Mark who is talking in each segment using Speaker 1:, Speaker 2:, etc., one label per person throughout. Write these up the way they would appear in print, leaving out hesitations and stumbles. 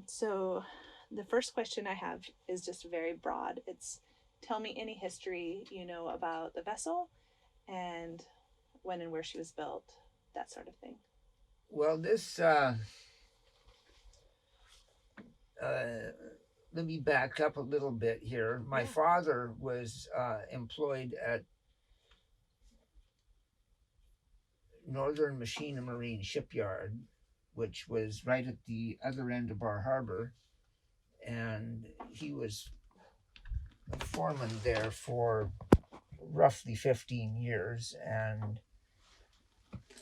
Speaker 1: So the first question I have is just very broad. It's tell me any history you know about the vessel and when and where she was built, that sort of thing.
Speaker 2: Well, this, let me back up a little bit here. My
Speaker 1: Yeah.
Speaker 2: father was employed at Northern Machine and Marine Shipyard, which was right at the other end of Bar Harbor. And he was a foreman there for roughly 15 years. And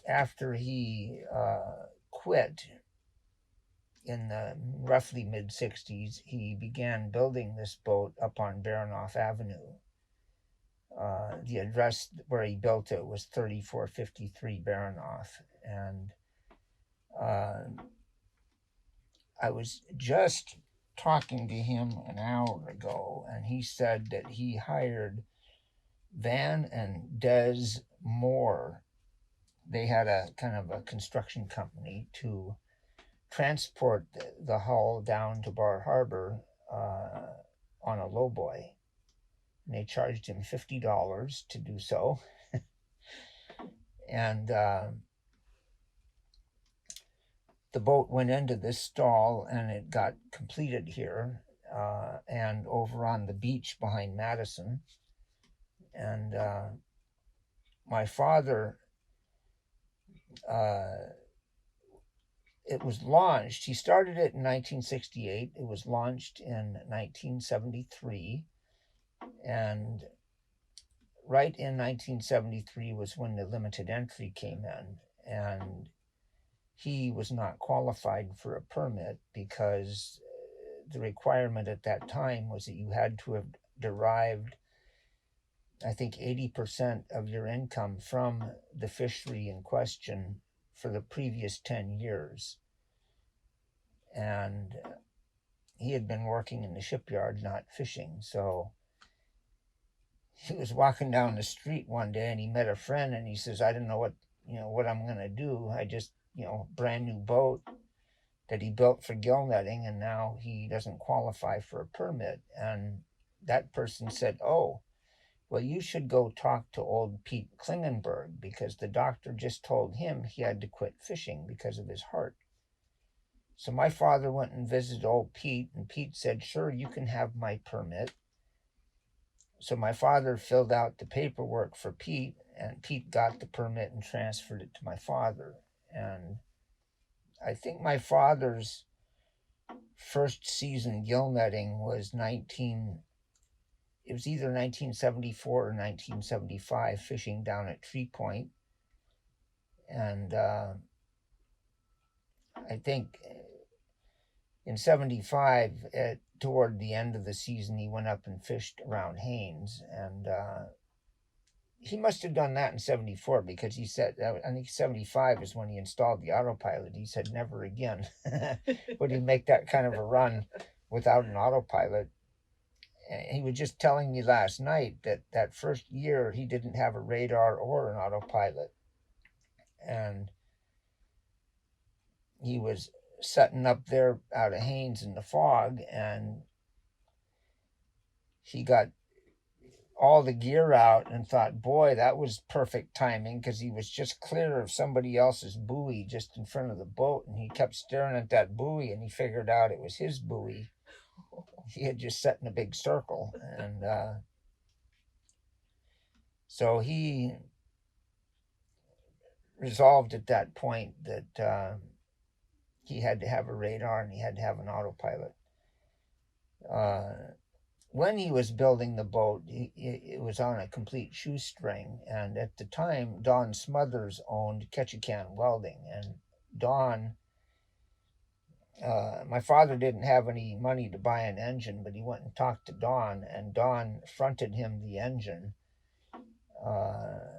Speaker 2: after he quit in the roughly mid 60s, he began building this boat up on Baranof Avenue. The address where he built it was 3453 Baranof. And I was just talking to him an hour ago, and he said that he hired Van and Des Moore. They had a kind of a construction company to transport the hull down to Bar Harbor on a lowboy. And they charged him $50 to do so. And the boat went into this stall and it got completed here and over on the beach behind Madison. And my father, it was launched. He started it in 1968. It was launched in 1973. And right in 1973 was when the limited entry came in. And he was not qualified for a permit because the requirement at that time was that you had to have derived, I think, 80% of your income from the fishery in question for the previous 10 years. And he had been working in the shipyard, not fishing. So he was walking down the street one day and he met a friend and he says, I don't know what I'm going to do. I just, brand new boat that he built for gill netting, and now he doesn't qualify for a permit. And that person said, oh, well, you should go talk to old Pete Klingenberg because the doctor just told him he had to quit fishing because of his heart. So my father went and visited old Pete, and Pete said, sure, you can have my permit. So my father filled out the paperwork for Pete, and Pete got the permit and transferred it to my father. And I think my father's first season gill netting was it was either 1974 or 1975, fishing down at Tree Point. And I think in 75, toward the end of the season, he went up and fished around Haines. And he must have done that in 74 because he said, I think 75 is when he installed the autopilot. He said, never again would he make that kind of a run without an autopilot. He was just telling me last night that first year he didn't have a radar or an autopilot. And he was setting up there out of Haines in the fog, and he got all the gear out and thought, boy, that was perfect timing because he was just clear of somebody else's buoy just in front of the boat. And he kept staring at that buoy and he figured out it was his buoy. He had just set in a big circle. And so he resolved at that point that he had to have a radar and he had to have an autopilot. When he was building the boat, it was on a complete shoestring. And at the time, Don Smothers owned Ketchikan Welding. And Don, my father didn't have any money to buy an engine, but he went and talked to Don, and Don fronted him the engine,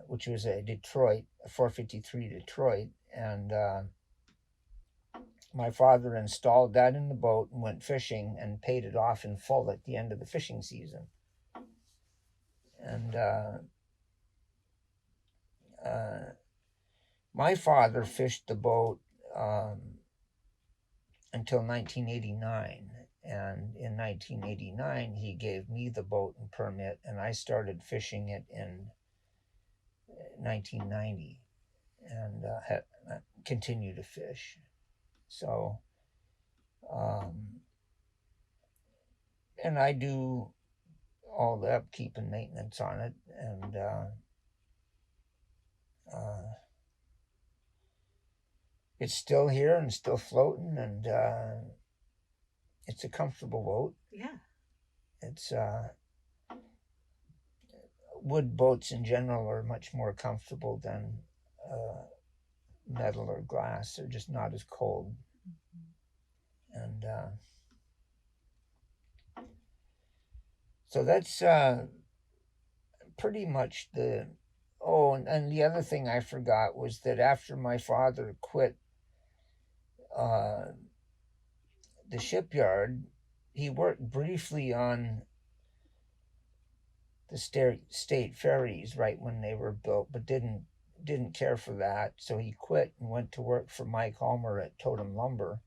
Speaker 2: which was a 453 Detroit. And my father installed that in the boat and went fishing and paid it off in full at the end of the fishing season. And my father fished the boat until 1989. And in 1989, he gave me the boat and permit, and I started fishing it in 1990 and continue to fish. So, and I do all the upkeep and maintenance on it, and it's still here and still floating, and it's a comfortable boat.
Speaker 1: Yeah.
Speaker 2: It's wood boats in general are much more comfortable than metal or glass. They're just not as cold. And so that's pretty much the... Oh, and the other thing I forgot was that after my father quit the shipyard, he worked briefly on the state ferries right when they were built, but didn't care for that. So he quit and went to work for Mike Homer at Totem Lumber.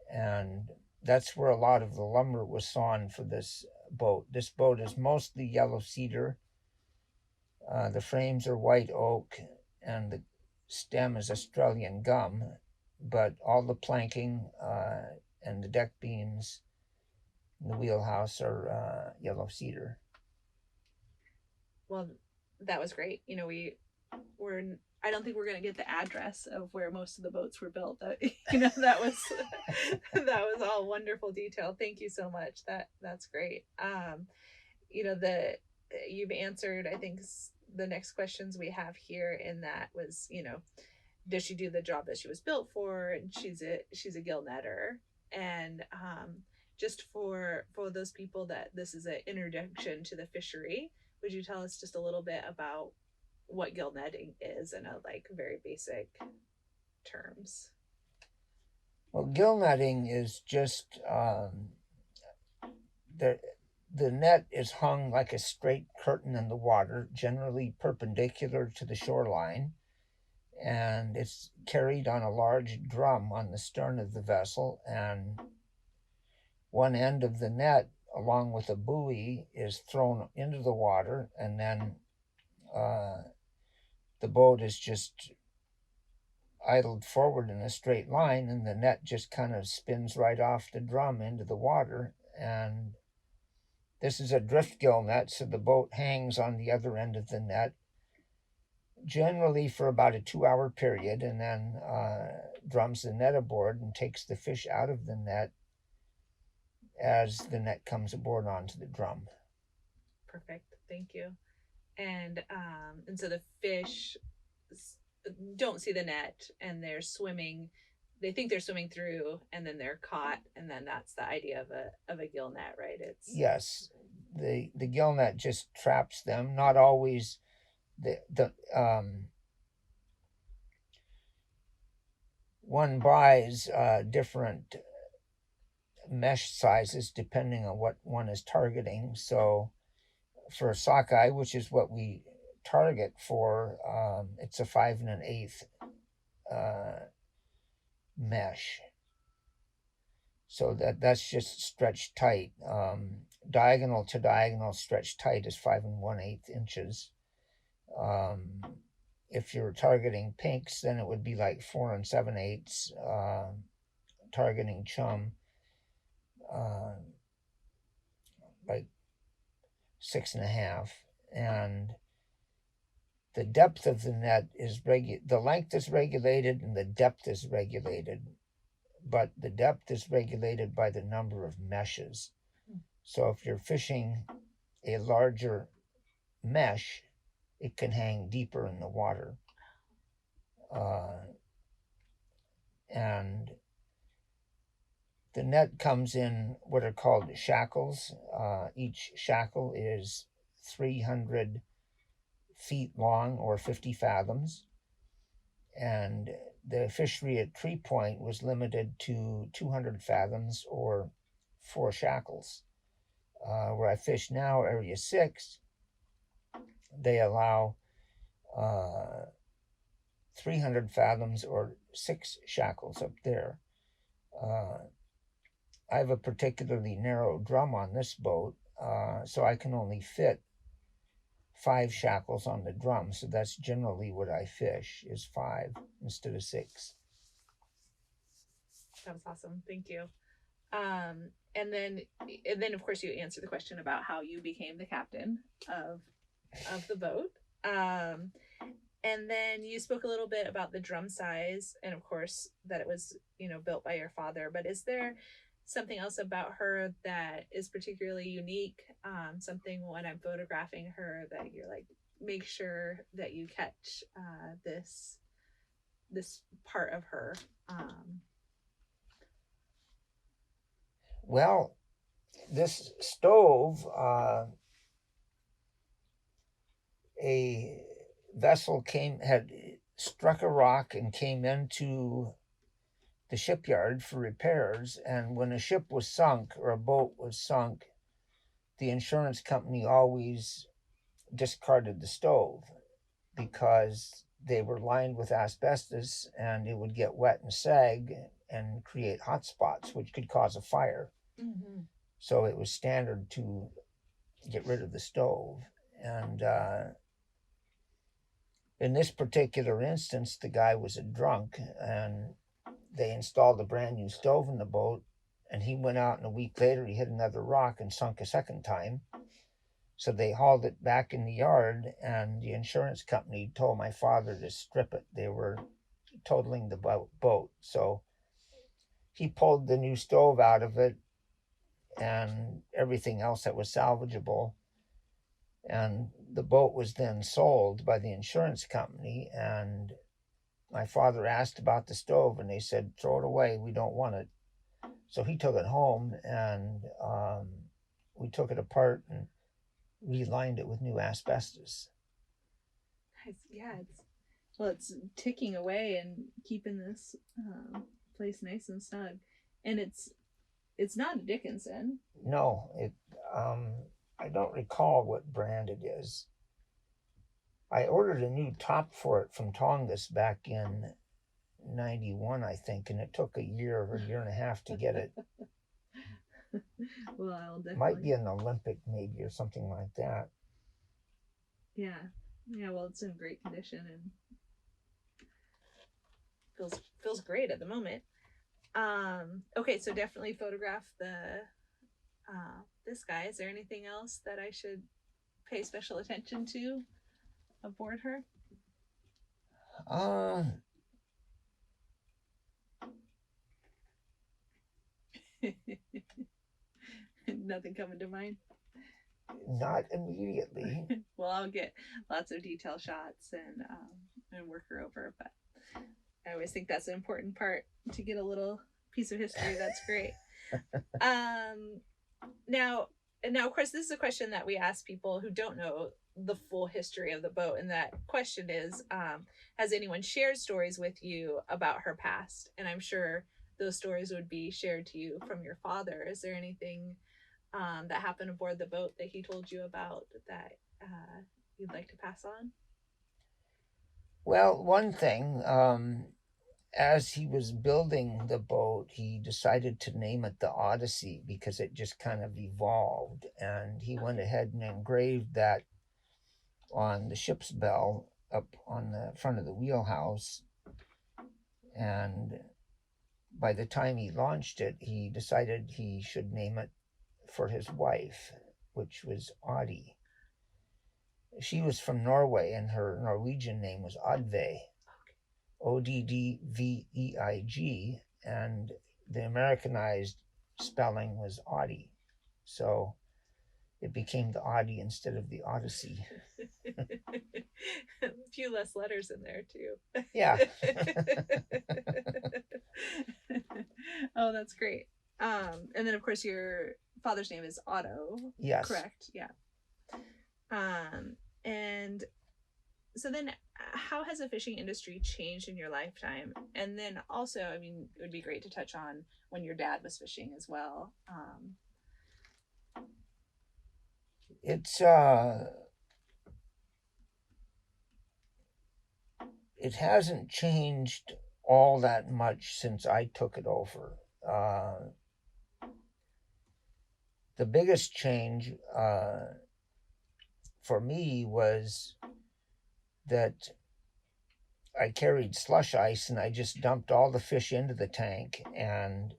Speaker 2: And that's where a lot of the lumber was sawn for this boat. This boat is mostly yellow cedar. The frames are white oak, and the stem is Australian gum, but all the planking and the deck beams and the wheelhouse are yellow cedar.
Speaker 1: Well, that was great. You know, I don't think we're gonna get the address of where most of the boats were built. That was that was all wonderful detail. Thank you so much. That's great. You've answered, I think, the next questions we have here, and that was, does she do the job that she was built for? And she's a gill netter. And just for those people that this is an introduction to the fishery, would you tell us just a little bit about what gill netting is in a very basic terms?
Speaker 2: Well, gill netting is just the net is hung like a straight curtain in the water, generally perpendicular to the shoreline, and it's carried on a large drum on the stern of the vessel, and one end of the net, along with a buoy, is thrown into the water, and then the boat is just idled forward in a straight line, and the net just kind of spins right off the drum into the water. And this is a drift gill net, so the boat hangs on the other end of the net, generally for about a 2-hour period, and then drums the net aboard and takes the fish out of the net as the net comes aboard onto the drum.
Speaker 1: Perfect. Thank you. And so the fish don't see the net, and they're swimming. They think they're swimming through, and then they're caught, and then that's the idea of a gill net, right?
Speaker 2: Yes, the gill net just traps them. Not always. One buys different mesh sizes depending on what one is targeting. So for sockeye, which is what we target for, it's a 5 1/8 mesh. So that's just stretched tight. Diagonal to diagonal stretched tight is 5 1/8 inches. If you're targeting pinks, then it would be like 4 7/8. Targeting chum, like 6 1/2. And the depth of the net is the length is regulated and the depth is regulated, but the depth is regulated by the number of meshes. So if you're fishing a larger mesh, it can hang deeper in the water. And the net comes in what are called shackles. Each shackle is 300 feet long, or 50 fathoms. And the fishery at Tree Point was limited to 200 fathoms, or 4 shackles. Where I fish now, Area 6, they allow 300 fathoms, or 6 shackles up there. I have a particularly narrow drum on this boat, so I can only fit 5 shackles on the drum. So that's generally what I fish, is 5 instead of 6.
Speaker 1: That was awesome. Thank you. And then of course you answer the question about how you became the captain of the boat. And then you spoke a little bit about the drum size, and of course that it was, built by your father. But is there something else about her that is particularly unique? Something when I'm photographing her that you're like, make sure that you catch this part of her.
Speaker 2: Well, this stove, a vessel had struck a rock and came into the shipyard for repairs, and when a ship was sunk or a boat was sunk, the insurance company always discarded the stove because they were lined with asbestos and it would get wet and sag and create hot spots, which could cause a fire.
Speaker 1: Mm-hmm.
Speaker 2: So it was standard to get rid of the stove. And in this particular instance, the guy was a drunk, and they installed a brand new stove in the boat, and he went out, and a week later he hit another rock and sunk a second time. So they hauled it back in the yard, and the insurance company told my father to strip it. They were totaling the boat. So he pulled the new stove out of it and everything else that was salvageable. And the boat was then sold by the insurance company. And my father asked about the stove, and they said, throw it away. We don't want it. So he took it home, and we took it apart and relined it with new asbestos.
Speaker 1: Yeah, it's ticking away and keeping this place nice and snug. And it's not a Dickinson.
Speaker 2: No, I don't recall what brand it is. I ordered a new top for it from Tongass back in 91, I think, and it took a year or a year and a half to get it.
Speaker 1: Well, I'll definitely...
Speaker 2: Might be an Olympic maybe or something like that.
Speaker 1: Yeah, well, it's in great condition and feels great at the moment. Okay, so definitely photograph this guy. Is there anything else that I should pay special attention to aboard her? Nothing coming to mind?
Speaker 2: Not immediately.
Speaker 1: Well, I'll get lots of detail shots and work her over, but I always think that's an important part, to get a little piece of history. That's great. Now, of course, this is a question that we ask people who don't know the full history of the boat, and that question is, has anyone shared stories with you about her past? And I'm sure those stories would be shared to you from your father. Is there anything that happened aboard the boat that he told you about that you'd like to pass on?
Speaker 2: Well, one thing, as he was building the boat, he decided to name it the Odyssey because it just kind of evolved, and he went ahead and engraved that on the ship's bell up on the front of the wheelhouse. And by the time he launched it, he decided he should name it for his wife, which was Oddie. She was from Norway, and her Norwegian name was Oddveig, Oddveig, and the Americanized spelling was Oddie. So it became the Oddie instead of the Odyssey.
Speaker 1: A few less letters in there, too.
Speaker 2: Yeah.
Speaker 1: Oh, that's great. And then, of course, your father's name is Otto.
Speaker 2: Yes.
Speaker 1: Correct, yeah. And so then, how has the fishing industry changed in your lifetime? And then also, I mean, it would be great to touch on when your dad was fishing as well.
Speaker 2: It hasn't changed all that much since I took it over. The biggest change for me was that I carried slush ice and I just dumped all the fish into the tank, and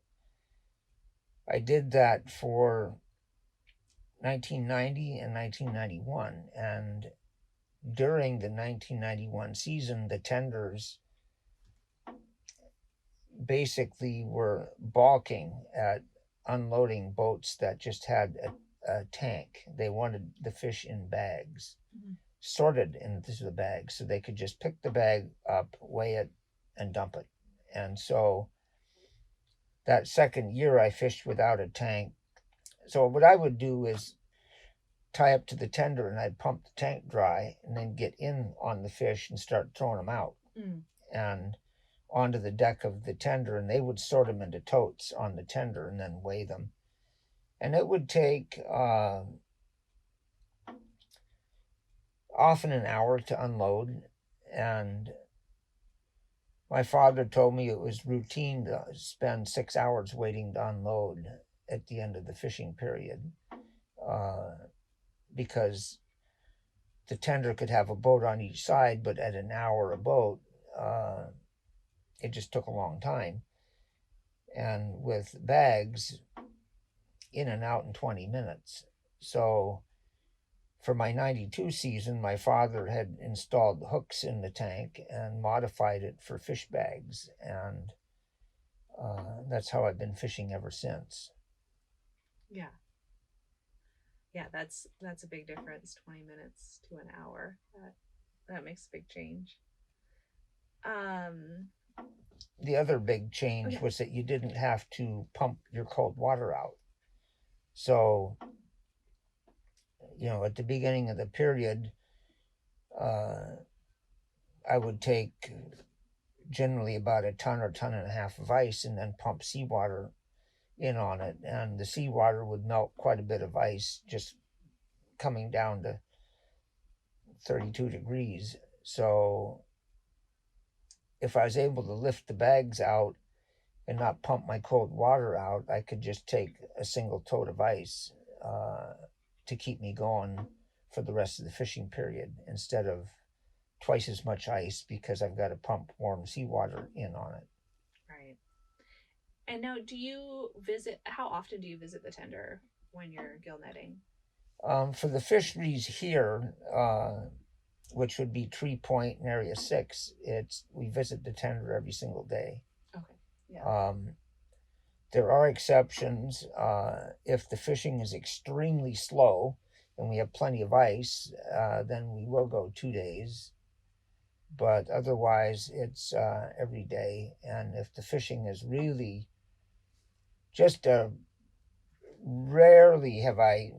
Speaker 2: I did that for 1990 and 1991. And during the 1991 season, the tenders basically were balking at unloading boats that just had a tank. They wanted the fish in bags, sorted into the bag, so they could just pick the bag up, weigh it, and dump it. And so that second year I fished without a tank. So what I would do is tie up to the tender and I'd pump the tank dry and then get in on the fish and start throwing them out and onto the deck of the tender, and they would sort them into totes on the tender and then weigh them. And it would take often an hour to unload. And my father told me it was routine to spend 6 hours waiting to unload at the end of the fishing period, because the tender could have a boat on each side, but at an hour a boat, it just took a long time. And with bags, in and out in 20 minutes. So for my 92 season, my father had installed hooks in the tank and modified it for fish bags. And that's how I've been fishing ever since.
Speaker 1: Yeah. Yeah, that's a big difference, 20 minutes to an hour. That makes a big change.
Speaker 2: The other big change was that you didn't have to pump your cold water out. So, at the beginning of the period, I would take generally about a ton or ton and a half of ice and then pump seawater in on it. And the seawater would melt quite a bit of ice, just coming down to 32 degrees. So if I was able to lift the bags out and not pump my cold water out, I could just take a single tote of ice to keep me going for the rest of the fishing period, instead of twice as much ice because I've got to pump warm seawater in on it.
Speaker 1: Right. And now, how often do you visit the tender when you're gill netting?
Speaker 2: For the fisheries here, which would be Tree Point and Area 6, we visit the tender every single day.
Speaker 1: Okay. Yeah.
Speaker 2: There are exceptions. If the fishing is extremely slow and we have plenty of ice, then we will go 2 days. But otherwise, it's every day. And if the fishing is really just rarely have I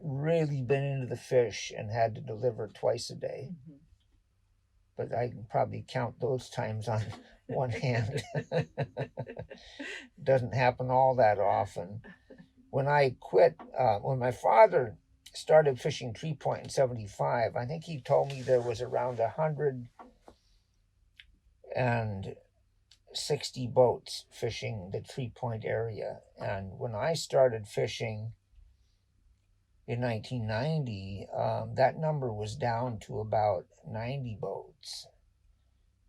Speaker 2: really been into the fish and had to deliver twice a day. Mm-hmm. But I can probably count those times on one hand. Doesn't happen all that often. When I quit, when my father started fishing Tree Point in 75, I think he told me there was around 160 boats fishing the Tree Point area. And when I started fishing in 1990, that number was down to about 90 boats.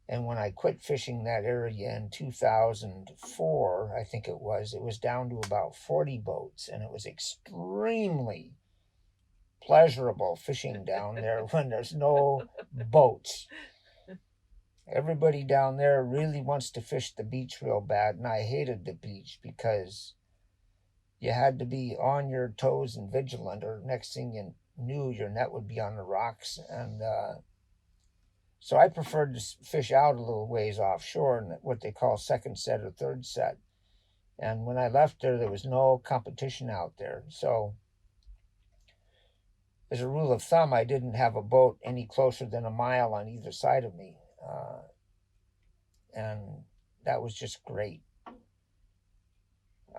Speaker 2: And when I quit fishing that area in 2004, I think it was down to about 40 boats. And it was extremely pleasurable fishing down there when there's no boats. Everybody down there really wants to fish the beach real bad, and I hated the beach because you had to be on your toes and vigilant, or next thing you knew, your net would be on the rocks. And so I preferred to fish out a little ways offshore in what they call second set or third set. And when I left there was no competition out there. So as a rule of thumb, I didn't have a boat any closer than a mile on either side of me. And that was just great.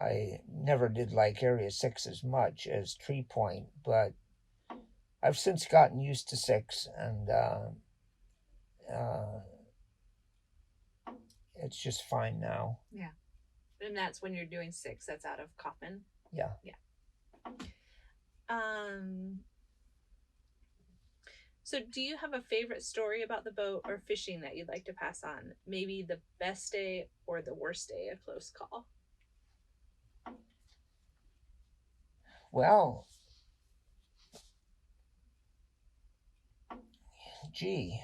Speaker 2: I never did like Area 6 as much as Tree Point, but I've since gotten used to 6, and it's just fine now.
Speaker 1: Yeah. And that's when you're doing 6. That's out of Coffman.
Speaker 2: Yeah.
Speaker 1: So do you have a favorite story about the boat or fishing that you'd like to pass on? Maybe the best day or the worst day of close call?
Speaker 2: Well, gee,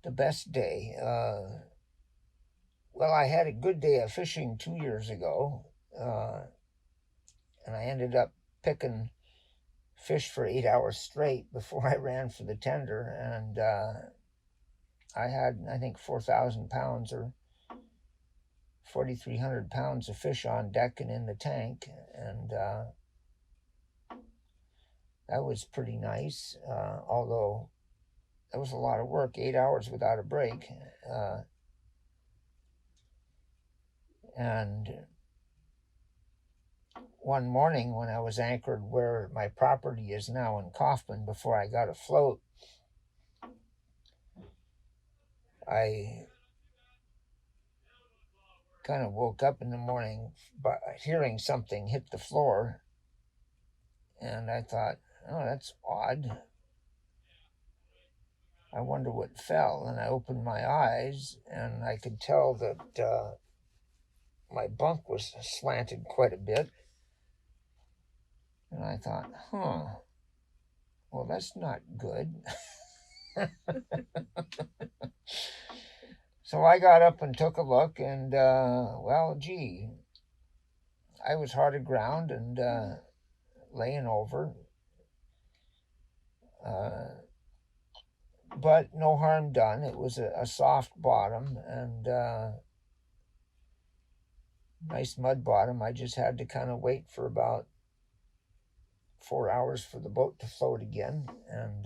Speaker 2: the best day. Well, I had a good day of fishing 2 years ago, and I ended up picking fish for 8 hours straight before I ran for the tender, and I had, I think, 4,000 pounds or 4,300 pounds of fish on deck and in the tank, and that was pretty nice, although that was a lot of work, 8 hours without a break. And one morning when I was anchored where my property is now in Coffman, before I got afloat, I kind of woke up in the morning by hearing something hit the floor, and I thought, oh, that's odd. I wonder what fell. And I opened my eyes, and I could tell that my bunk was slanted quite a bit. And I thought, well, that's not good. So I got up and took a look, and, well, gee, I was hard aground and laying over. But no harm done. It was a soft bottom and nice mud bottom. I just had to kind of wait for about 4 hours for the boat to float again, and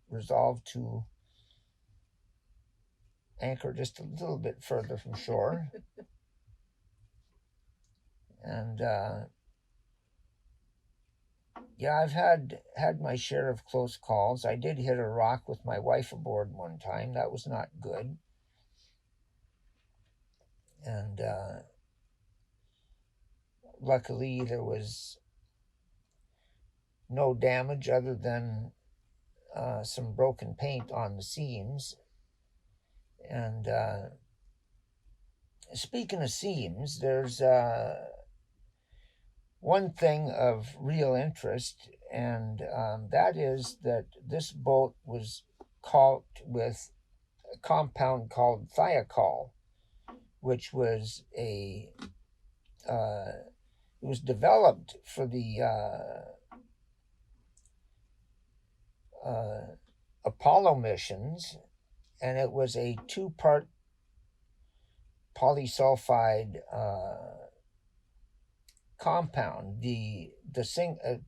Speaker 2: resolved to anchor just a little bit further from shore. And yeah, I've had my share of close calls. I did hit a rock with my wife aboard one time. That was not good. And luckily there was no damage other than some broken paint on the seams. And speaking of seams, there's one thing of real interest, and that is that this boat was caulked with a compound called thiacol, which was it was developed for the Apollo missions, and it was a 2-part polysulfide compound, the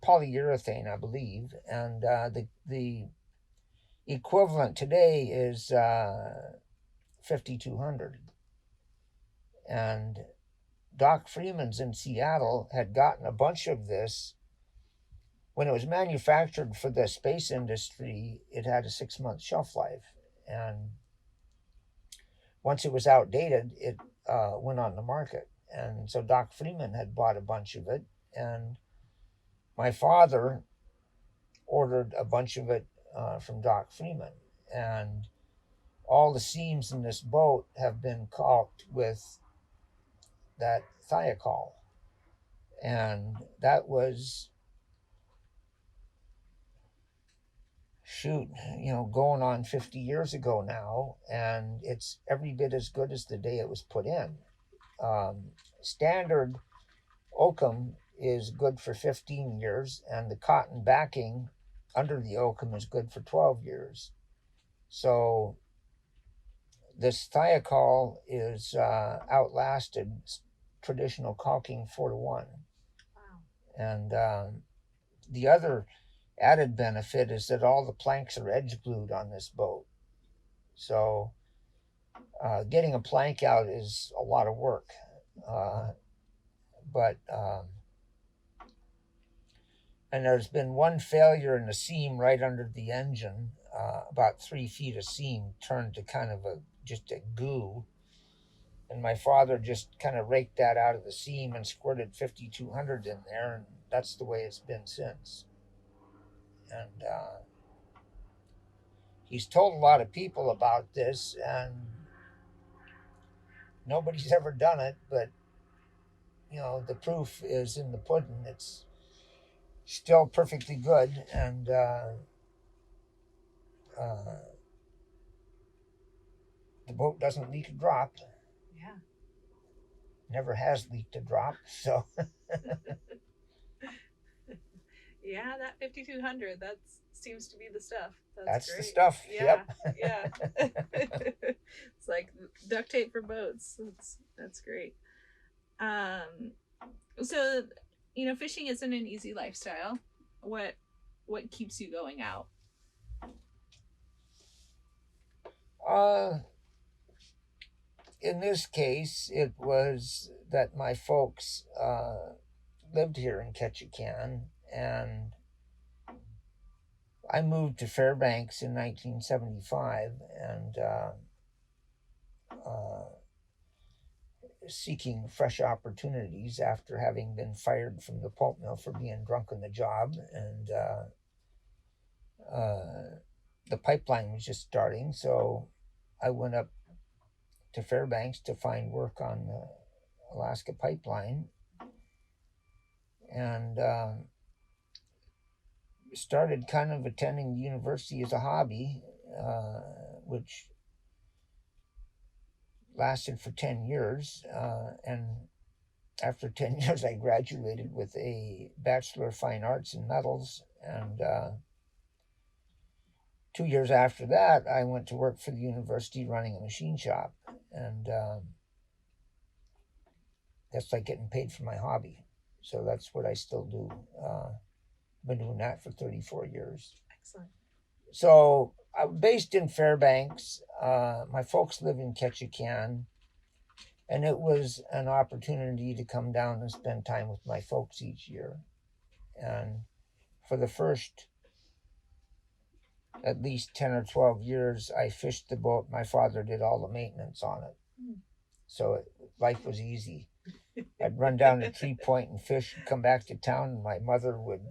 Speaker 2: polyurethane, I believe, and the equivalent today is 5,200. And Doc Freeman's in Seattle had gotten a bunch of this. When it was manufactured for the space industry, it had a 6-month shelf life, and once it was outdated, it went on the market. And so Doc Freeman had bought a bunch of it, and my father ordered a bunch of it from Doc Freeman. And all the seams in this boat have been caulked with that thiacol. And that was, going on 50 years ago now, and it's every bit as good as the day it was put in. Standard oakum is good for 15 years, and the cotton backing under the oakum is good for 12 years. So this thiacol is outlasted traditional caulking 4 to 1.
Speaker 1: Wow.
Speaker 2: And the other added benefit is that all the planks are edge glued on this boat. So getting a plank out is a lot of work. And there's been one failure in the seam right under the engine. about 3 feet of seam turned to kind of just a goo. And my father just kind of raked that out of the seam and squirted 5200 in there, and that's the way it's been since. And he's told a lot of people about this, and nobody's ever done it, but the proof is in the pudding. It's still perfectly good, and the boat doesn't leak a drop.
Speaker 1: Yeah.
Speaker 2: Never has leaked a drop, so.
Speaker 1: Yeah, that 5200, that seems to be the stuff.
Speaker 2: That's
Speaker 1: great.
Speaker 2: The stuff.
Speaker 1: Yeah,
Speaker 2: Yep.
Speaker 1: Yeah. It's like duct tape for boats. That's great. So fishing isn't an easy lifestyle. What keeps you going out?
Speaker 2: In this case, it was that my folks lived here in Ketchikan, and I moved to Fairbanks in 1975, and seeking fresh opportunities after having been fired from the pulp mill for being drunk on the job, and the pipeline was just starting, so I went up to Fairbanks to find work on the Alaska pipeline, and started kind of attending the university as a hobby, which lasted for 10 years, and after 10 years I graduated with a Bachelor of Fine Arts in Metals, and 2 years after that I went to work for the university running a machine shop, and that's like getting paid for my hobby, so that's what I still do. Been doing that for 34 years.
Speaker 1: Excellent.
Speaker 2: So I'm based in Fairbanks. My folks live in Ketchikan, and it was an opportunity to come down and spend time with my folks each year. And for the first at least 10 or 12 years, I fished the boat. My father did all the maintenance on it. So life was easy. I'd run down to Tree Point and fish and come back to town, and my mother would...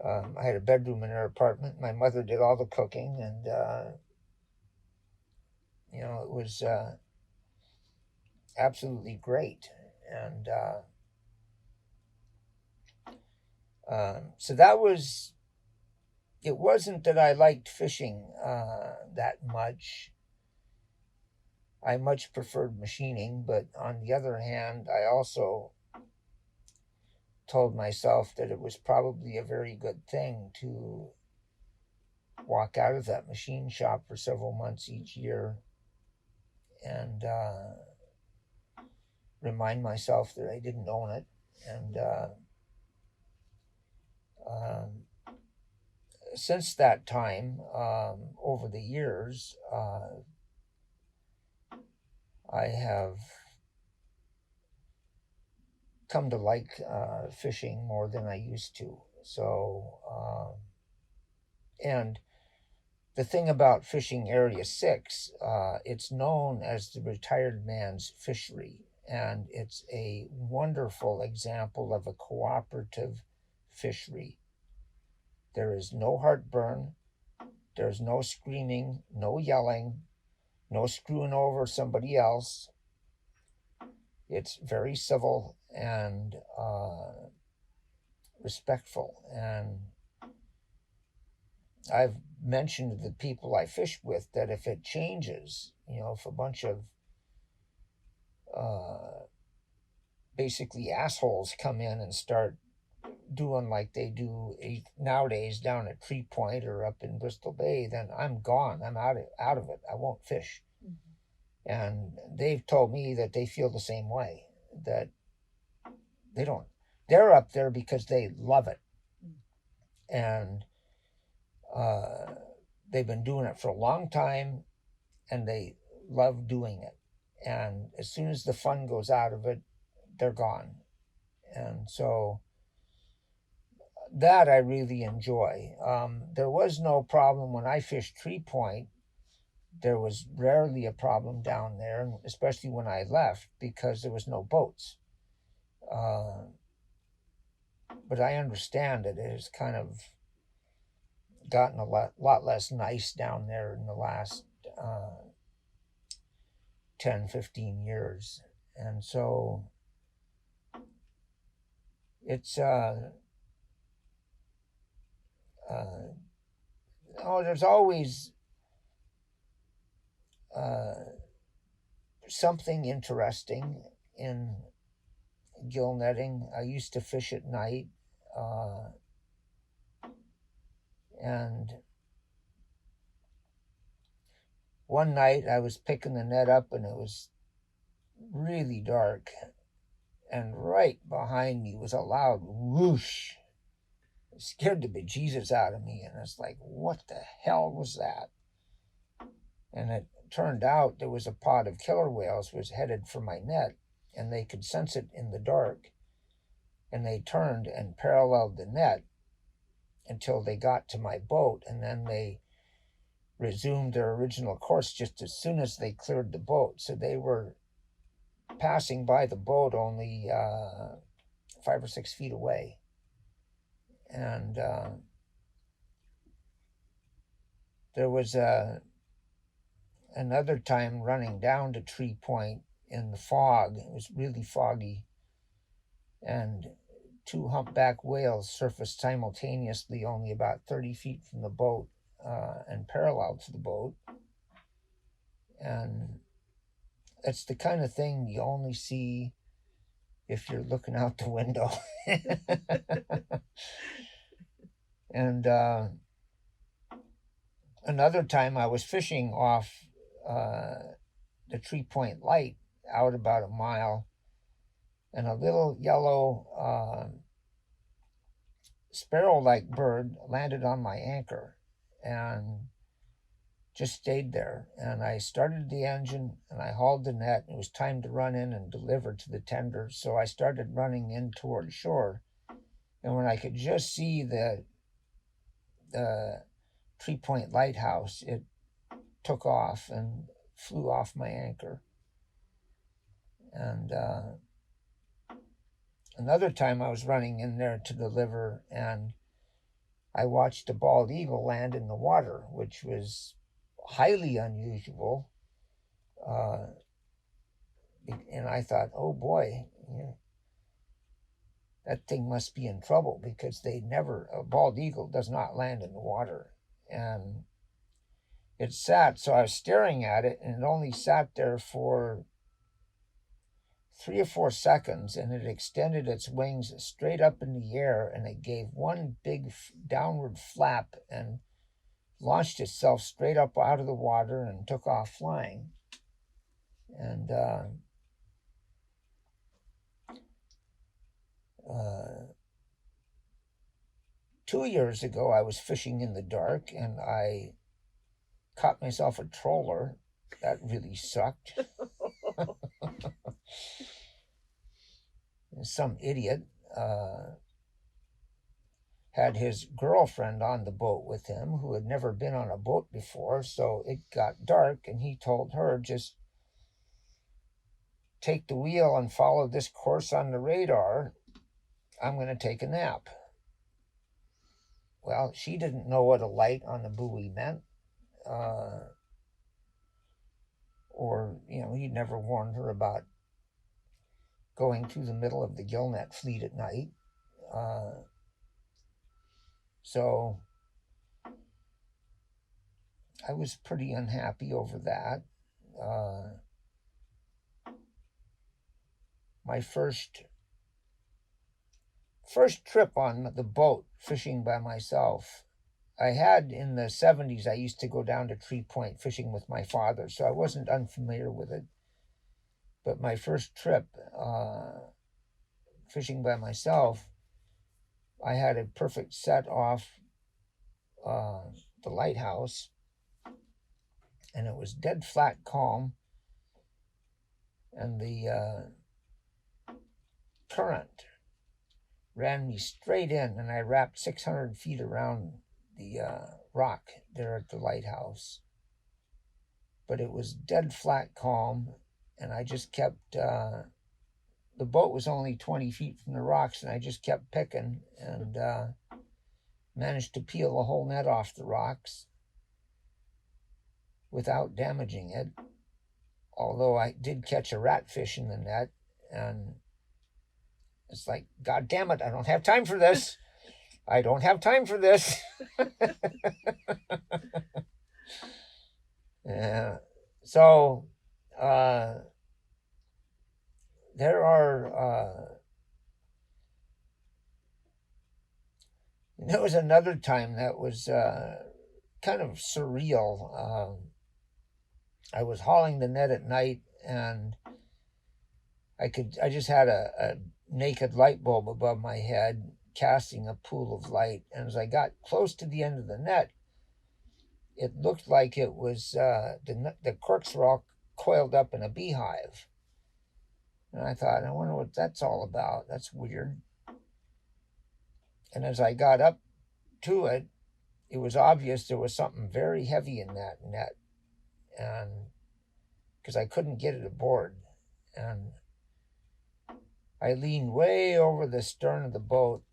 Speaker 2: I had a bedroom in her apartment. My mother did all the cooking, and it was absolutely great. And so that was... It wasn't that I liked fishing that much. I much preferred machining, but on the other hand, I also told myself that it was probably a very good thing to walk out of that machine shop for several months each year and remind myself that I didn't own it. And since that time, over the years, I have come to like fishing more than I used to. So, and the thing about fishing Area 6, it's known as the retired man's fishery, and it's a wonderful example of a cooperative fishery. There is no heartburn, there's no screaming, no yelling, no screwing over somebody else. It's very civil and respectful. And I've mentioned to the people I fish with that if it changes, if a bunch of basically assholes come in and start doing like they do nowadays down at Tree Point or up in Bristol Bay, then I'm gone. I'm out of it. I won't fish. Mm-hmm. And they've told me that they feel the same way, that they're up there because they love it. And they've been doing it for a long time, and they love doing it. And as soon as the fun goes out of it, they're gone. And so that I really enjoy. There was no problem when I fished Tree Point. There was rarely a problem down there, especially when I left, because there was no boats. But I understand that it has kind of gotten a lot less nice down there in the last 10, 15 years. And so it's, there's always something interesting in gill netting. I used to fish at night, and one night I was picking the net up and it was really dark, and right behind me was a loud whoosh. It scared the bejesus out of me, and it's like, what the hell was that? And it turned out there was a pod of killer whales was headed for my net, and they could sense it in the dark, and they turned and paralleled the net until they got to my boat, and then they resumed their original course just as soon as they cleared the boat. So they were passing by the boat only 5 or 6 feet away. And there was another time running down to Tree Point in the fog. It was really foggy, and 2 humpback whales surfaced simultaneously only about 30 feet from the boat and parallel to the boat. And it's the kind of thing you only see if you're looking out the window. And another time I was fishing off the Tree Point Light out about a mile, and a little yellow sparrow-like bird landed on my anchor and just stayed there. And I started the engine and I hauled the net. It was time to run in and deliver to the tender. So I started running in toward shore. And when I could just see the Tree Point lighthouse, it took off and flew off my anchor. And another time I was running in there to deliver, and I watched a bald eagle land in the water, which was highly unusual. And I thought, oh boy, that thing must be in trouble, because a bald eagle does not land in the water. And it sat, so I was staring at it, and it only sat there for 3 or 4 seconds, and it extended its wings straight up in the air, and it gave one big downward flap and launched itself straight up out of the water and took off flying. And 2 years ago, I was fishing in the dark, and I caught myself a troller. That really sucked. Some idiot had his girlfriend on the boat with him, who had never been on a boat before. So it got dark, and he told her, just take the wheel and follow this course on the radar. I'm going to take a nap. Well, she didn't know what a light on the buoy meant. Or, he'd never warned her about going through the middle of the gillnet fleet at night. So I was pretty unhappy over that. My first trip on the boat fishing by myself, I had in the 70s, I used to go down to Tree Point fishing with my father, so I wasn't unfamiliar with it. But my first trip fishing by myself, I had a perfect set off the lighthouse, and it was dead flat calm, and the current ran me straight in, and I wrapped 600 feet around the rock there at the lighthouse. But it was dead flat calm, and I just kept, the boat was only 20 feet from the rocks, and I just kept picking and managed to peel the whole net off the rocks without damaging it. Although I did catch a ratfish in the net, and it's like, God damn it, I don't have time for this. I don't have time for this. Yeah. So there was another time that was kind of surreal. I was hauling the net at night, and I just had a naked light bulb above my head casting a pool of light, and as I got close to the end of the net, it looked like it was the corks were all coiled up in a beehive. And I thought, I wonder what that's all about. That's weird. And as I got up to it, it was obvious there was something very heavy in that net, and because I couldn't get it aboard. And I leaned way over the stern of the boat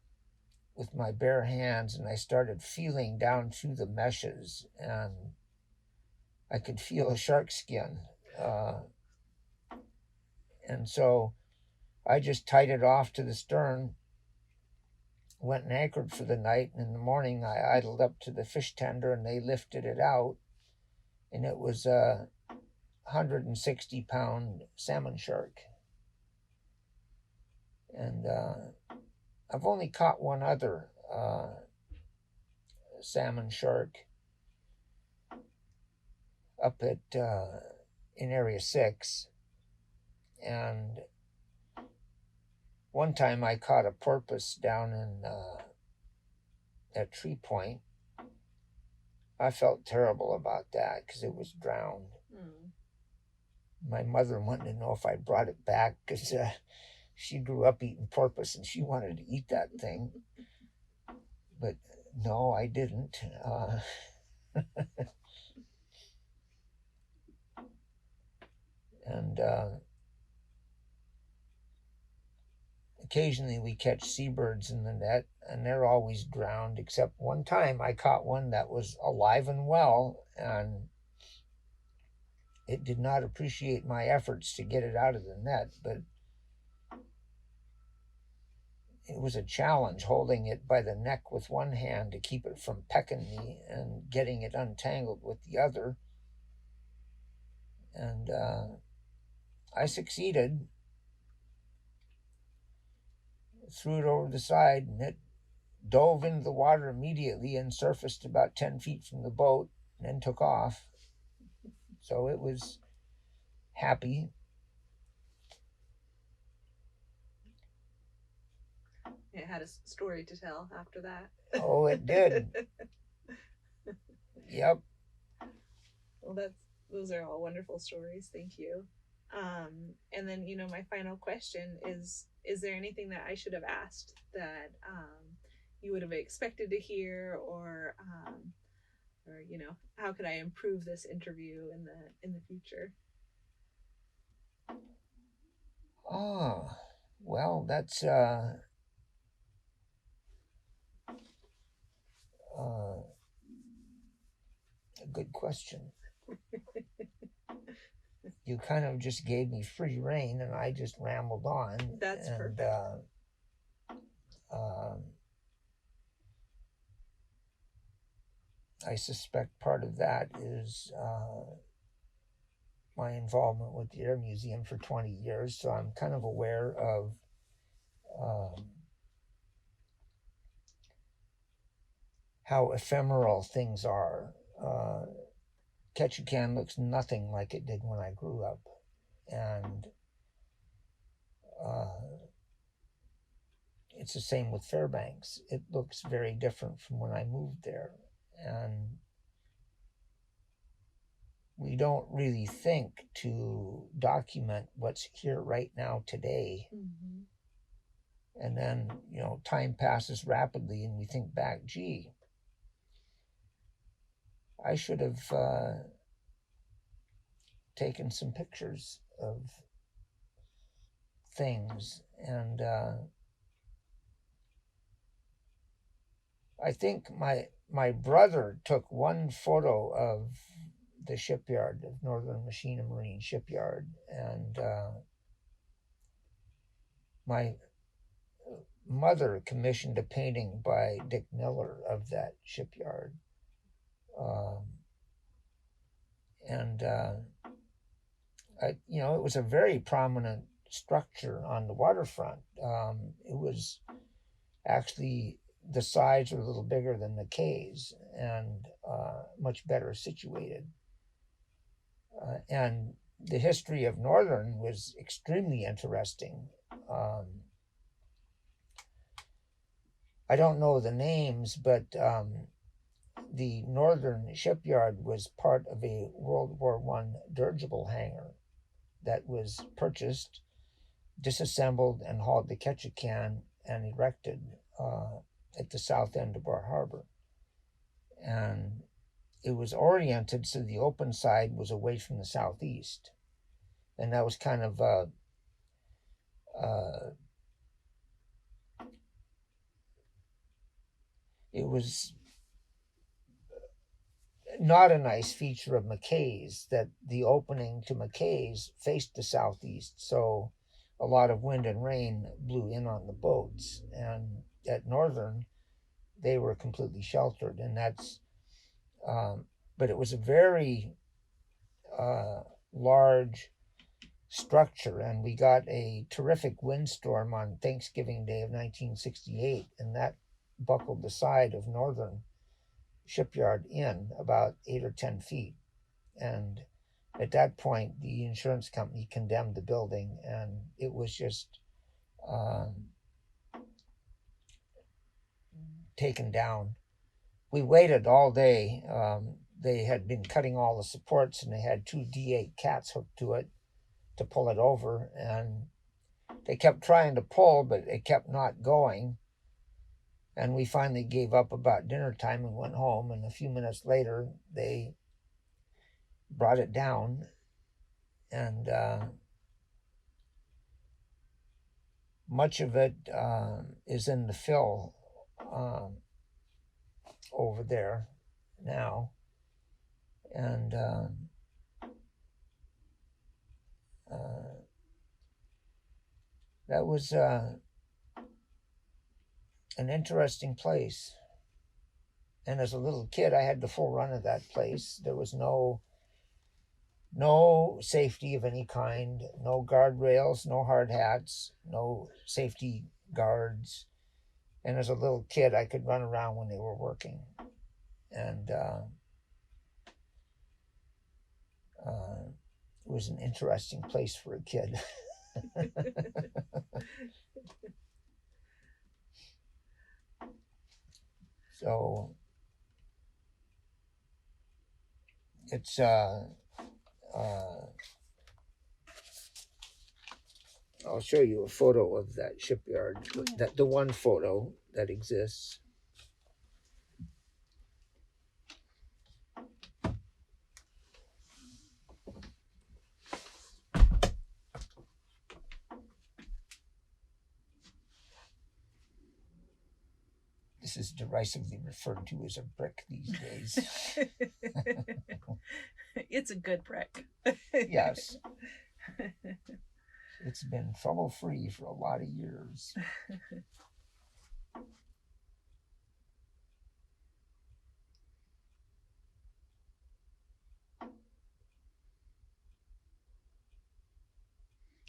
Speaker 2: with my bare hands, and I started feeling down through the meshes, and I could feel a shark skin. And so I just tied it off to the stern, went and anchored for the night, and in the morning I idled up to the fish tender, and they lifted it out, and it was a 160-pound salmon shark. And I've only caught one other salmon shark up at in Area 6. And one time I caught a porpoise down in at Tree Point. I felt terrible about that because it was drowned. My mother wanted to know if I brought it back because she grew up eating porpoise and she wanted to eat that thing. But no, I didn't. And occasionally we catch seabirds in the net, and they're always drowned, except one time I caught one that was alive and well, and it did not appreciate my efforts to get it out of the net, but it was a challenge holding it by the neck with one hand to keep it from pecking me and getting it untangled with the other. And I succeeded. Threw it over the side, and it dove into the water immediately and surfaced about 10 feet from the boat and then took off. So it was happy.
Speaker 1: It had a story to tell after that.
Speaker 2: Oh, it did. Yep.
Speaker 1: Well, those are all wonderful stories. Thank you. And then, my final question is there anything that I should have asked that you would have expected to hear, or how could I improve this interview in the future?
Speaker 2: Oh, well, that's a good question. You kind of just gave me free rein, and I just rambled on.
Speaker 1: That's perfect.
Speaker 2: I suspect part of that is my involvement with the Air Museum for 20 years, so I'm kind of aware of how ephemeral things are. Ketchikan looks nothing like it did when I grew up, and it's the same with Fairbanks. It looks very different from when I moved there, and we don't really think to document what's here right now today. And then, time passes rapidly and we think back, gee, I should have taken some pictures of things. And I think my brother took one photo of the shipyard, of Northern Machine and Marine Shipyard, and my mother commissioned a painting by Dick Miller of that shipyard. And it was a very prominent structure on the waterfront. It was actually, the sides were a little bigger than the K's and much better situated. And the history of Northern was extremely interesting. I don't know the names, but the Northern shipyard was part of a World War I dirigible hangar that was purchased, disassembled, and hauled to Ketchikan and erected at the south end of Bar Harbor. And it was oriented so the open side was away from the southeast. And that was kind of it was not a nice feature of McKay's that the opening to McKay's faced the southeast. So a lot of wind and rain blew in on the boats. And at Northern, they were completely sheltered. And that's, but it was a very large structure. And we got a terrific windstorm on Thanksgiving Day of 1968. And that buckled the side of Northern shipyard in about 8 or 10 feet. And at that point, the insurance company condemned the building, and it was just taken down. We waited all day. They had been cutting all the supports, and they had 2 D8 cats hooked to it to pull it over. And they kept trying to pull, but it kept not going. And we finally gave up about dinner time and went home. And a few minutes later, they brought it down. And much of it is in the fill over there now. And that was an interesting place. And as a little kid, I had the full run of that place. There was no safety of any kind, no guardrails, no hard hats, no safety guards. And as a little kid, I could run around when they were working. And it was an interesting place for a kid. So it's I'll show you a photo of that shipyard. Oh, yeah. The one photo that exists. This is derisively referred to as a brick these days.
Speaker 1: It's a good brick.
Speaker 2: Yes. It's been trouble-free for a lot of years.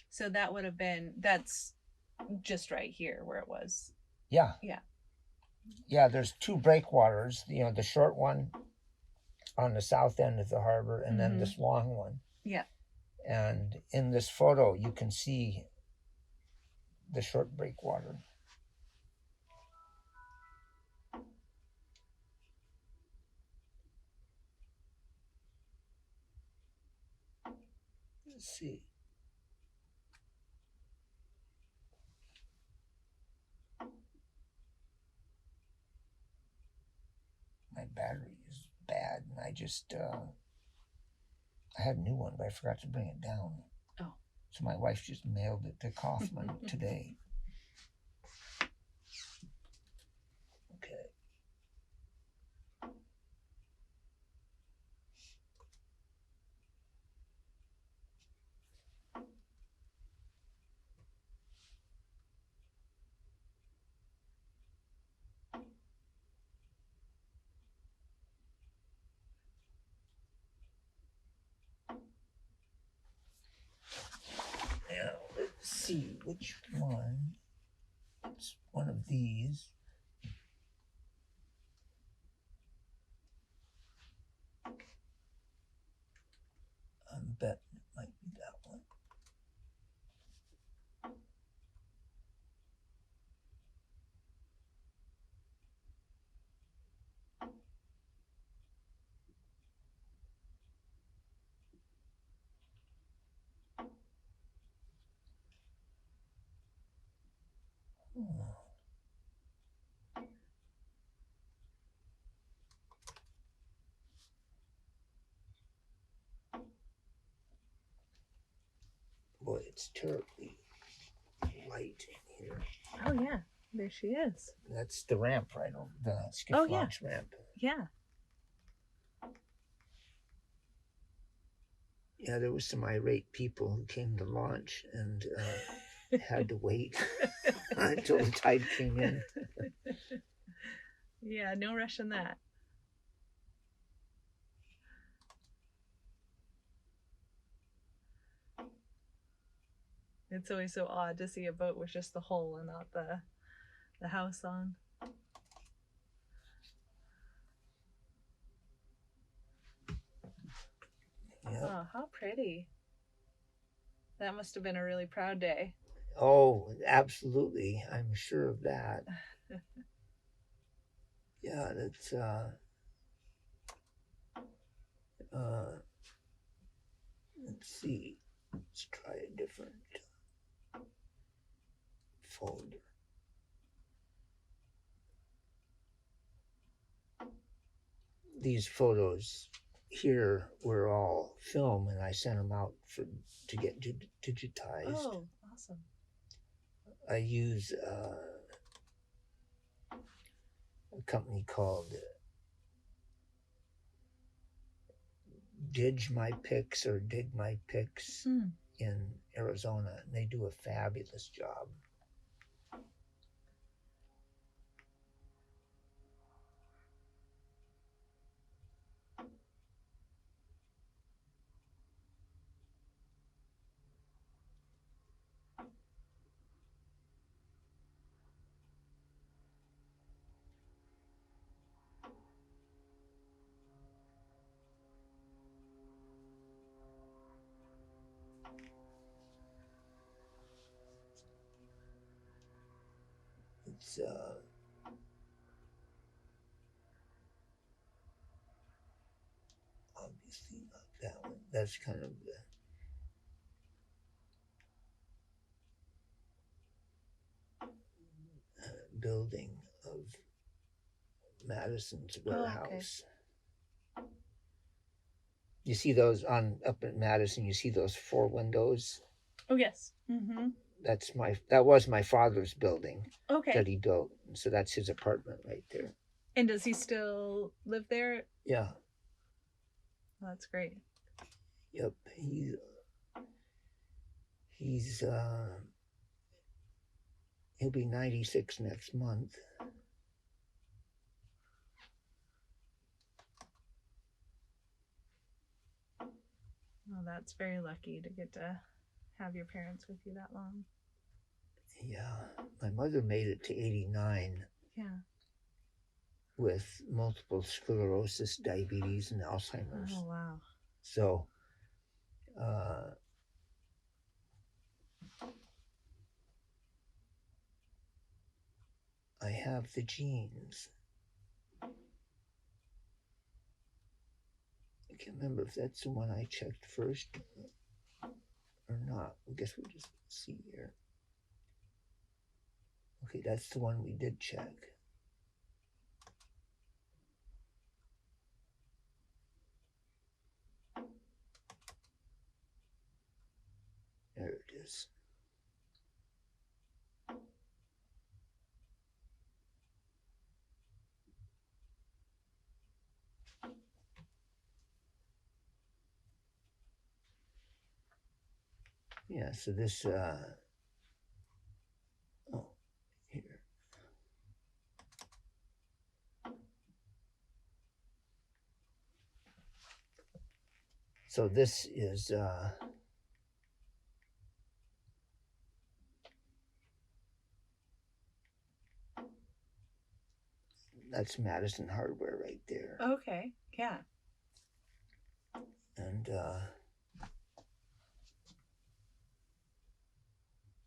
Speaker 1: So that would have been, that's just right here where it was.
Speaker 2: Yeah.
Speaker 1: Yeah.
Speaker 2: Yeah, there's 2 breakwaters, the short one on the south end of the harbor, and then this long one.
Speaker 1: Yeah.
Speaker 2: And in this photo, you can see the short breakwater. Let's see. battery is bad, and I just I had a new one, but I forgot to bring it down.
Speaker 1: Oh.
Speaker 2: So my wife just mailed it to Coffman today. Okay. Now, let's see which one. It's one of these. I'm betting it might be that one. Boy, it's terribly light in here.
Speaker 1: Oh yeah, there she is.
Speaker 2: That's the ramp right over the skiff
Speaker 1: Oh, yeah.
Speaker 2: launch ramp.
Speaker 1: Yeah.
Speaker 2: Yeah, there was some irate people who came to launch and had to wait until the tide came in.
Speaker 1: Yeah, no rush in that. It's always so odd to see a boat with just the hull and not the house on.
Speaker 2: Yep.
Speaker 1: Oh, how pretty. That must have been a really proud day.
Speaker 2: Oh, absolutely. I'm sure of that. Yeah, that's let's see. Let's try a different folder. These photos here were all film, and I sent them out to get digitized.
Speaker 1: Oh, awesome.
Speaker 2: I use a company called Dig My Pics in Arizona, and they do a fabulous job. It's obviously not that one. That's kind of the building of Madison's warehouse.
Speaker 1: Okay.
Speaker 2: You see those up at Madison? You see those 4 windows?
Speaker 1: Oh yes. Mm-hmm.
Speaker 2: That was my father's building.
Speaker 1: Okay.
Speaker 2: That he built. So that's his apartment right there.
Speaker 1: And does he still live there?
Speaker 2: Yeah.
Speaker 1: Oh, that's great.
Speaker 2: Yep. He's he'll be 96 next month.
Speaker 1: Well, that's very lucky to get to have your parents with you that long.
Speaker 2: Yeah. My mother made it to 89.
Speaker 1: Yeah.
Speaker 2: With multiple sclerosis, diabetes, and Alzheimer's.
Speaker 1: Oh, wow.
Speaker 2: So, I have the genes. I can't remember if that's the one I checked first or not. I guess we'll just see here. Okay, that's the one we did check. is. Yeah, so this, oh, here. So this is, that's Madison Hardware right there.
Speaker 1: Okay, yeah.
Speaker 2: And,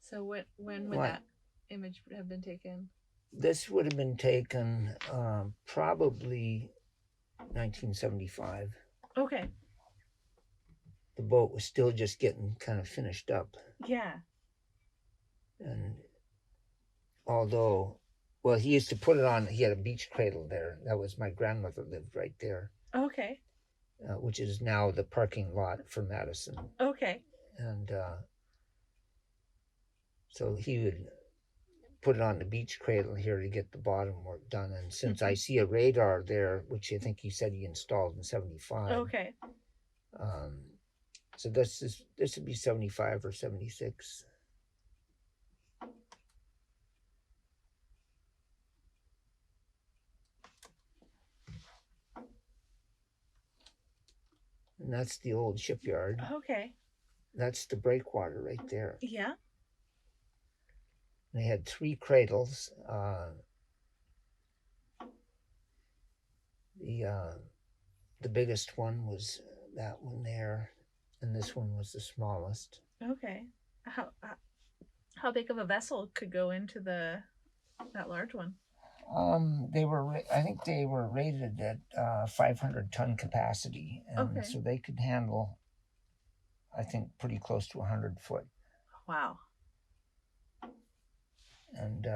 Speaker 1: so when would that image have been taken?
Speaker 2: This would have been taken probably 1975.
Speaker 1: Okay.
Speaker 2: The boat was still just getting kind of finished up.
Speaker 1: Yeah.
Speaker 2: And although, well, he used to put it on, he had a beach cradle there. That was, my grandmother lived right there.
Speaker 1: Okay.
Speaker 2: Which is now the parking lot for Madison.
Speaker 1: Okay.
Speaker 2: And so he would put it on the beach cradle here to get the bottom work done. And since I see a radar there, which I think he said he installed in 75.
Speaker 1: Okay.
Speaker 2: So this would be 75 or 76. And that's the old shipyard.
Speaker 1: Okay.
Speaker 2: That's the breakwater right there.
Speaker 1: Yeah.
Speaker 2: They had 3 cradles. The biggest one was that one there, and this one was the smallest.
Speaker 1: Okay. How big of a vessel could go into that large one?
Speaker 2: I think they were rated at 500-ton capacity, and so they could handle, I think, pretty close to 100 foot.
Speaker 1: Wow.
Speaker 2: And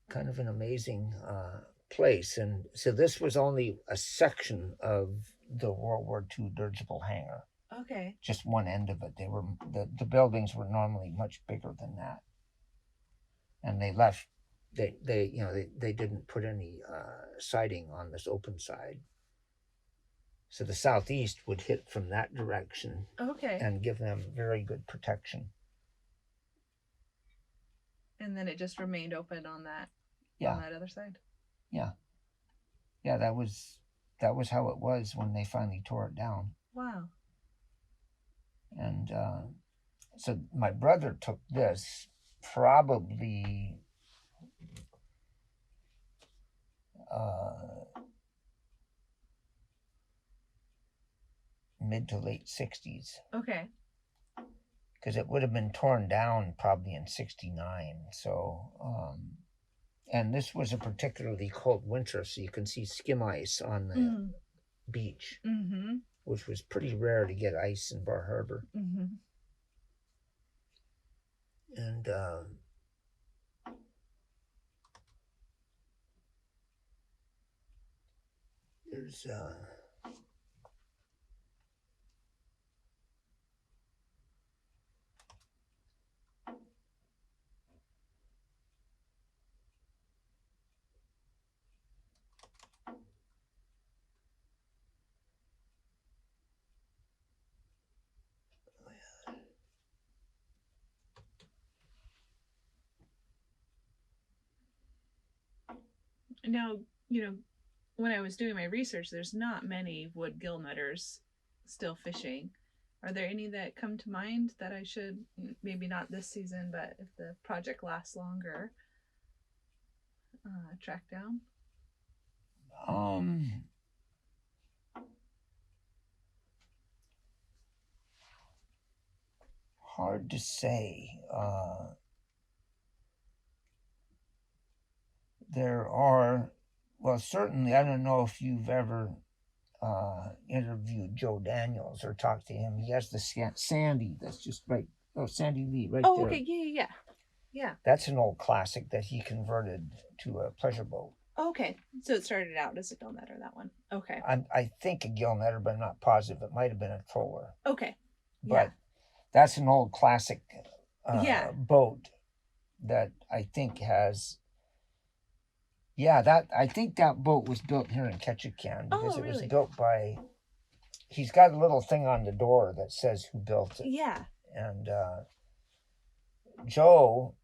Speaker 2: kind of an amazing place. And so this was only a section of the World War II dirigible hangar.
Speaker 1: Okay.
Speaker 2: Just one end of it. They were the buildings were normally much bigger than that. And they left. They didn't put any siding on this open side. So the southeast would hit from that direction.
Speaker 1: Okay.
Speaker 2: And give them very good protection.
Speaker 1: And then it just remained open on that.
Speaker 2: Yeah.
Speaker 1: On that other side.
Speaker 2: Yeah. Yeah, that was how it was when they finally tore it down.
Speaker 1: Wow.
Speaker 2: And so my brother took this probably mid to late 60s.
Speaker 1: Okay.
Speaker 2: Because it would have been torn down probably in 69. So, and this was a particularly cold winter, so you can see skim ice on the beach.
Speaker 1: Mm-hmm.
Speaker 2: Which was pretty rare to get ice in Bar Harbor.
Speaker 1: Mm-hmm.
Speaker 2: And there's
Speaker 1: now, when I was doing my research, there's not many wood gillnetters still fishing. Are there any that come to mind that I should, maybe not this season, but if the project lasts longer, track down?
Speaker 2: Hard to say. There are, well, certainly, I don't know if you've ever interviewed Joe Daniels or talked to him. He has the Sandy that's just right, Sandy Lee right there.
Speaker 1: Oh, okay, yeah.
Speaker 2: That's an old classic that he converted to a pleasure boat.
Speaker 1: Okay, so it started out as a gillnetter, that one. Okay.
Speaker 2: I think a gillnetter, but I'm not positive. It might have been a troller.
Speaker 1: Okay.
Speaker 2: But that's an old classic boat that I think has. Yeah, I think that boat was built here in Ketchikan because it was built by. He's got a little thing on the door that says who built it.
Speaker 1: Yeah.
Speaker 2: And Joe,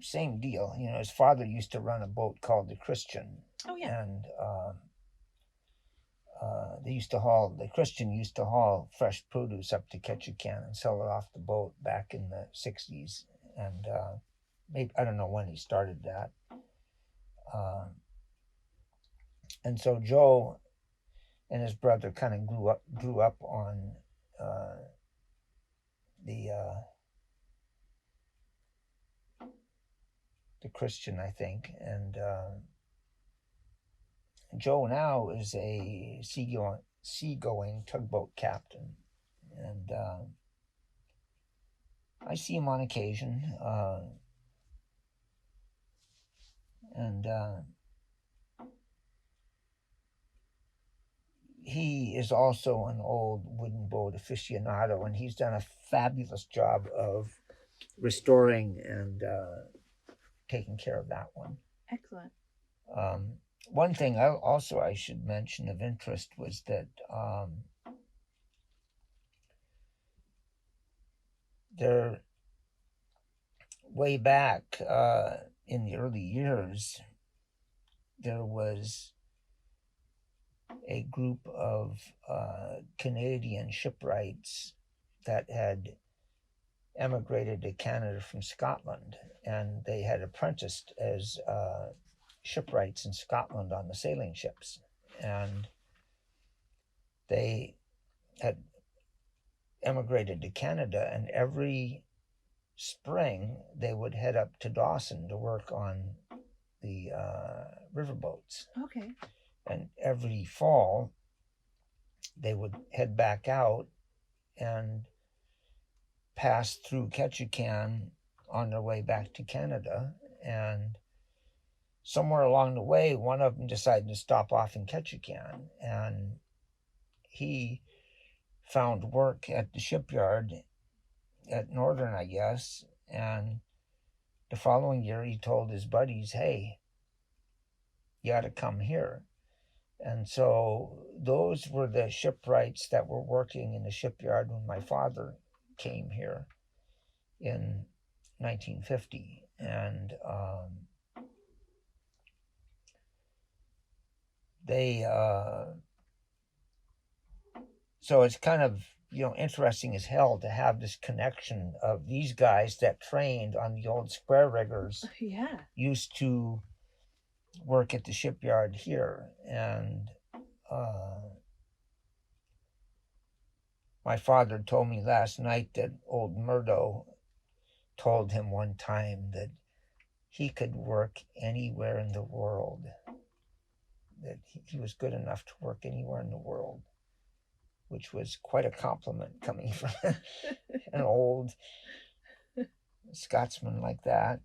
Speaker 2: same deal. You know, his father used to run a boat called the Christian.
Speaker 1: Oh yeah.
Speaker 2: And the Christian used to haul fresh produce up to Ketchikan and sell it off the boat back in the 60s. And maybe, I don't know when he started that. And so Joe and his brother kind of grew up on the Christian, I think. And Joe now is a seagoing tugboat captain, and I see him on occasion. And he is also an old wooden boat aficionado, and he's done a fabulous job of restoring and taking care of that one.
Speaker 1: Excellent.
Speaker 2: One thing I should mention of interest was that there, way back in the early years, there was a group of Canadian shipwrights that had emigrated to Canada from Scotland, and they had apprenticed as shipwrights in Scotland on the sailing ships, and they had emigrated to Canada, and every spring they would head up to Dawson to work on the riverboats.
Speaker 1: Okay.
Speaker 2: And every fall they would head back out and pass through Ketchikan on their way back to Canada. And somewhere along the way, one of them decided to stop off in Ketchikan, and he found work at the shipyard at Northern, I guess. And the following year, he told his buddies, "Hey, you ought to come here." And so those were the shipwrights that were working in the shipyard when my father came here in 1950. And so it's kind of, interesting as hell to have this connection of these guys that trained on the old square riggers.
Speaker 1: Yeah.
Speaker 2: Used to work at the shipyard here. And my father told me last night that old Murdo told him one time that he could work anywhere in the world, that he was good enough to work anywhere in the world, which was quite a compliment coming from an old Scotsman like that.